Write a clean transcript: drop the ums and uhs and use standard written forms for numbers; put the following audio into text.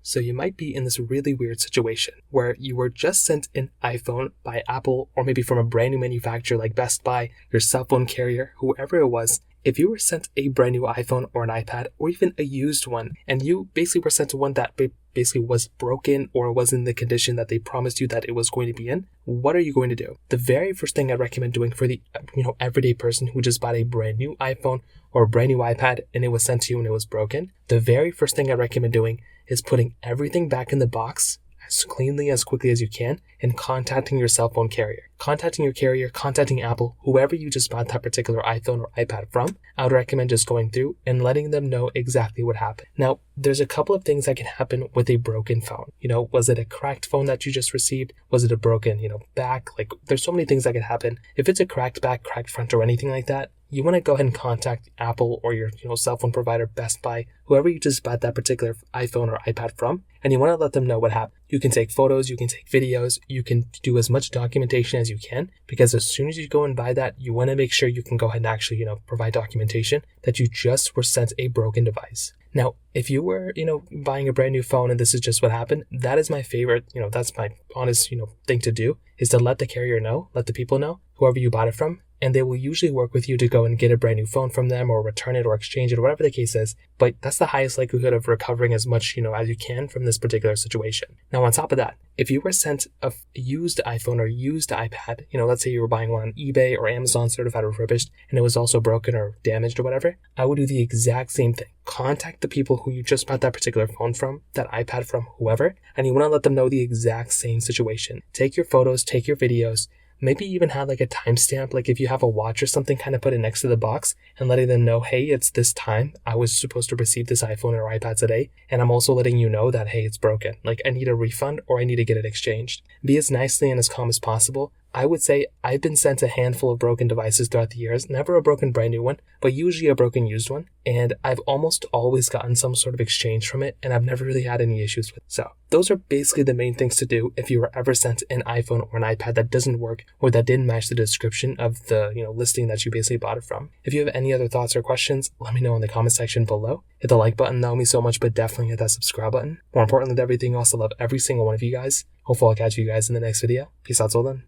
So you might be in this really weird situation where you were just sent an iPhone by Apple or maybe from a brand new manufacturer like Best Buy, your cell phone carrier, whoever it was. If you were sent a brand new iPhone or an iPad or even a used one, and you basically were sent to one that basically was broken or was in the condition that they promised you that it was going to be in, what are you going to do? The very first thing I recommend doing for the everyday person who just bought a brand new iPhone or a brand new iPad and it was sent to you and it was broken, the very first thing I recommend doing is putting everything back in the box as cleanly, as quickly as you can, and contacting your cell phone carrier. Contacting your carrier, contacting Apple, whoever you just bought that particular iPhone or iPad from, I would recommend just going through and letting them know exactly what happened. Now, there's a couple of things that can happen with a broken phone. Was it a cracked phone that you just received? Was it a broken, back? There's so many things that can happen. If it's a cracked back, cracked front, or anything like that, you want to go ahead and contact Apple or your cell phone provider, Best Buy, whoever you just bought that particular iPhone or iPad from, and you want to let them know what happened. You can take photos, you can take videos, you can do as much documentation as you can, because as soon as you go and buy that, you want to make sure you can go ahead and actually, provide documentation that you just were sent a broken device. Now, if you were, buying a brand new phone and this is just what happened, that is my favorite, that's my honest, thing to do, is to let the carrier know, let the people know, whoever you bought it from, and they will usually work with you to go and get a brand new phone from them or return it or exchange it or whatever the case is. But that's the highest likelihood of recovering as much, as you can from this particular situation. Now, on top of that, if you were sent a used iPhone or used iPad, let's say you were buying one on eBay or Amazon certified refurbished and it was also broken or damaged or whatever, I would do the exact same thing. Contact the people who you just bought that particular phone from, that iPad from, whoever, and you want to let them know the exact same situation. Take your photos, take your videos, maybe even have a timestamp, if you have a watch or something, kind of put it next to the box and letting them know, hey, it's this time. I was supposed to receive this iPhone or iPad today. And I'm also letting you know that, hey, it's broken. I need a refund or I need to get it exchanged. Be as nicely and as calm as possible. I would say I've been sent a handful of broken devices throughout the years, never a broken brand new one, but usually a broken used one. And I've almost always gotten some sort of exchange from it, and I've never really had any issues with it. So those are basically the main things to do if you were ever sent an iPhone or an iPad that doesn't work or that didn't match the description of the listing that you basically bought it from. If you have any other thoughts or questions, let me know in the comment section below. Hit the like button, that would mean so much, but definitely hit that subscribe button. More importantly than everything else, I love every single one of you guys. Hopefully I'll catch you guys in the next video. Peace out till then.